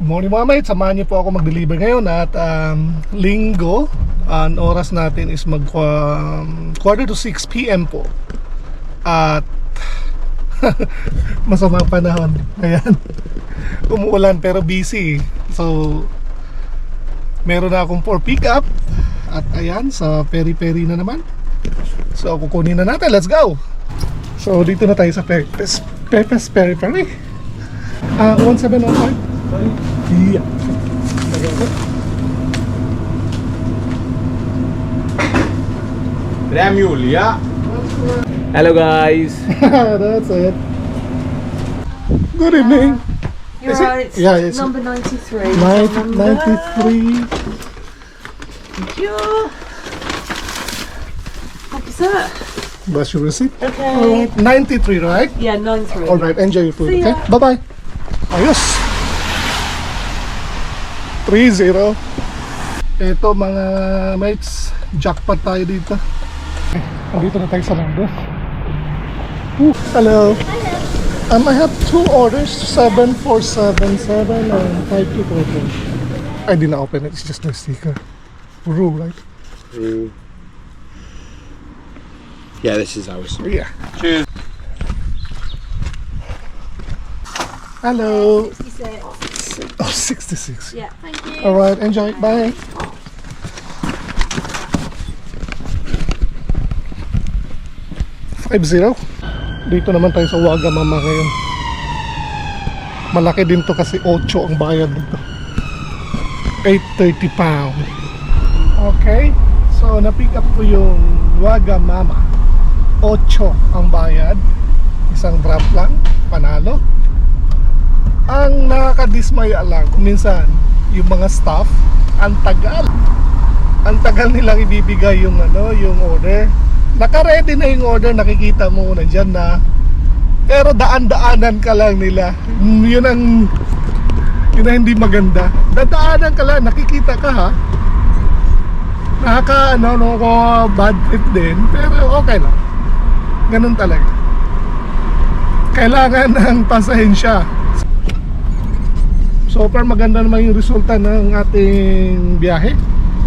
Morning mga mates, samahan niyo po ako mag-deliver ngayon at linggo. Ang oras natin is quarter to 6 p.m. po. At masamang panahon. Ayan. Umuulan pero busy. So meron na akong 4 pick-up. At ayan, sa peri-peri na naman. So kukunin na natin, let's go. So dito na tayo sa Pepes Peri-Peri. 1715. Yeah. Ramule, yeah. Hello guys. That's it. Good evening. You're Is it? right. It's Yeah, it's number 93. 93. Thank you. What is that? That's your receipt. Okay. 93, right? Yeah, 93. Alright, enjoy your food, See okay? ya. Bye-bye. Ayos. 3-0. Ito mga mates, jackpot tayo dito. Nandito na tayo sa Lando. Hello. I have 2 orders, 7477 and 5244. I didn't open it, it's just the sticker. Rule, right? Yeah, this is ours. Yeah. Cheers. Hello. 66. Oh, 66. Yeah, thank you. Alright, enjoy. Bye. Dito naman tayo sa Wagamama ngayon. Malaki din to kasi 8 ang bayad dito. 830 pound. Okay. So na-pick up ko yung Wagamama. 8 ang bayad. Isang drop lang. Panalo. Ang nakakadismaya lang minsan yung mga staff, ang tagal nilang ibibigay yung yung order. Naka-ready na yung order, nakikita mo nandiyan na, pero daan-daanan ka lang nila. Yun ang hindi maganda. Dadaanan ka lang, nakikita ka ha. Nakaka bad trip din, pero okay lang. Ganun talaga. Kailangan ng pasensya. So far maganda naman yung resulta ng ating biyahe.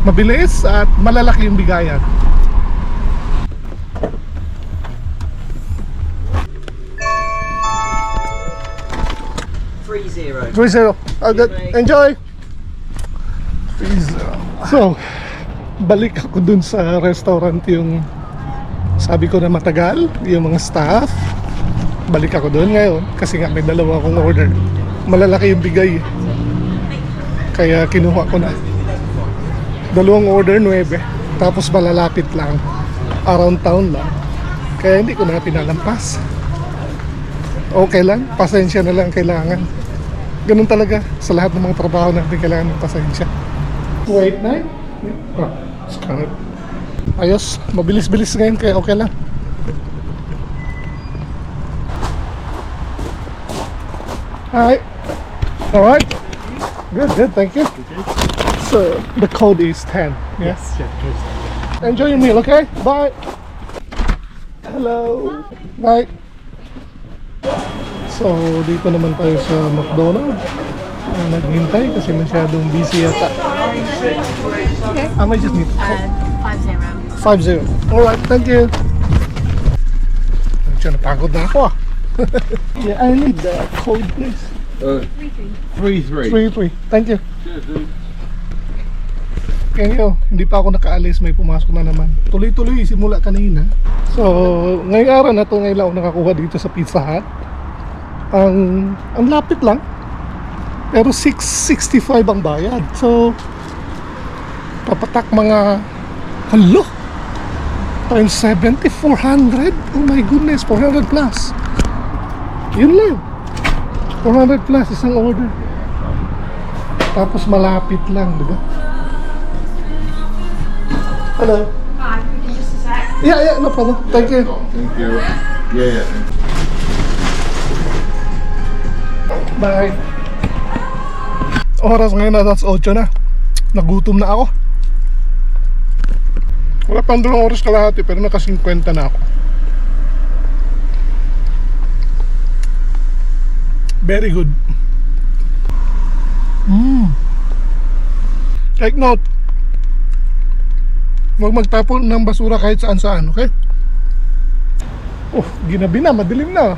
Mabilis at malalaki yung bigayan. $30. 3-0. Enjoy! 3-0. So, balik ako dun sa restaurant yung sabi ko na matagal, yung mga staff. Balik ako dun ngayon kasi nga may dalawa akong order. Malalaki yung bigay. Kaya kinuha ko na. 2 order, 9. Tapos malalapit lang. Around town lang. Kaya hindi ko na pinalampas. Okay lang, pasensya na lang kailangan. Ganun talaga sa lahat ng mga trabaho natin, kailangan ng pasensya. 289? Ah, scanner. Ayos, mabilis-bilis ngayon kaya okay lang. Hi. Alright. Good, thank you. So the code is 10. Yes. Enjoy your meal, okay? Bye. Hello. Bye. So dito naman tayo sa McDonald's. Naghintay kasi masyadong busy yata. Okay. I might just need 50. 50. Alright, thank you. Medyo napagod na ako ah. Yeah, I need the code please. 3-3. 3-3. Thank you. Kaya hindi pa ako nakaalis, may pumasok na naman. Tuloy-tuloy simula kanina. So, ngayong araw na to, ngayon lang ako nakakuha dito sa Pizza Hut. Ang lapit lang. Pero 665 ang bayad. So, papatak mga halo. Times 70, 400. Oh my goodness, 400 plus. Yun lang. 400 plus isang order. Tapos malapit lang, di ba? Hello. Hi, just a sec. Yeah, no problem. Thank you. Thank you. Yeah. Bye. Oras ngayon na, that's 8 na. Nagutom na ako. Wala pang 2 oras kalahati pero naka 50 na ako. Very good. Take note. Huwag magtapon ng basura kahit saan-saan, okay? Oh, ginabi na, madilim na.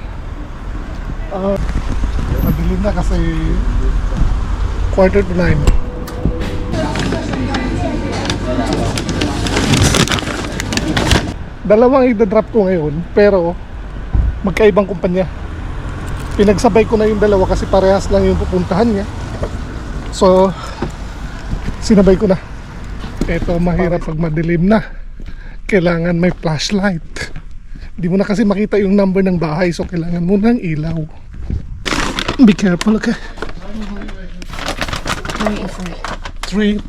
Madilim na kasi 8:45. Dalawang i-drop ko ngayon, pero magkaibang kumpanya. Pinagsabay ko na yung dalawa kasi parehas lang yung pupuntahan niya. So, sinabay ko na. Ito mahirap pag madilim na. Kailangan may flashlight. Hindi mo na kasi makita yung number ng bahay, so kailangan mo ng ilaw. Be careful, okay? 93.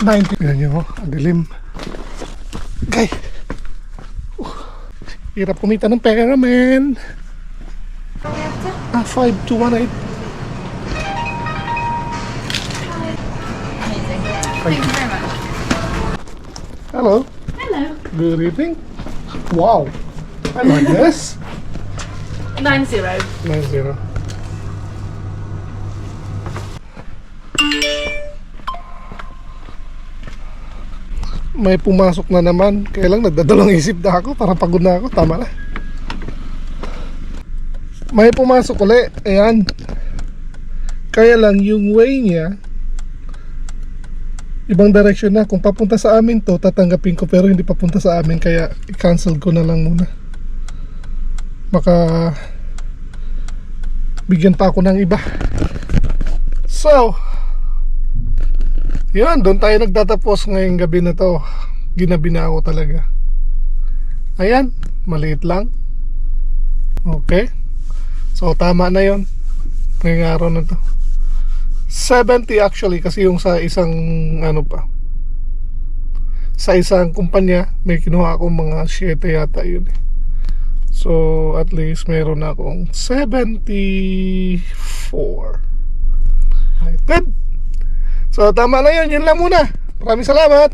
3 90. Yan yun, ang dilim. Okay. Hirap kumita ng pera, man. 5218. Thank you very much. Hello. Hello. Good evening. Wow. I like this. 90. 90. May pumasok na naman. Kaya lang nagdadalawang isip na ako. Parang pagod na ako. Tama na. May pumasok uli. Ayan. Kaya lang yung way niya ibang direction na. Kung papunta sa amin to, tatanggapin ko, pero hindi papunta sa amin, kaya i-cancel ko na lang muna. Baka bigyan pa ako ng iba. So yun, doon tayo nagtatapos ngayong gabi na to. Ginabi na ako talaga. Ayan, maliit lang. Okay, so tama na yun ngayong araw na to. 70 actually, kasi yung sa isang ano pa, sa isang kumpanya may kinuha akong mga 7 yata yun eh. So at least meron akong 74. Right, good. So tama na yun, yun lang muna. Maraming salamat.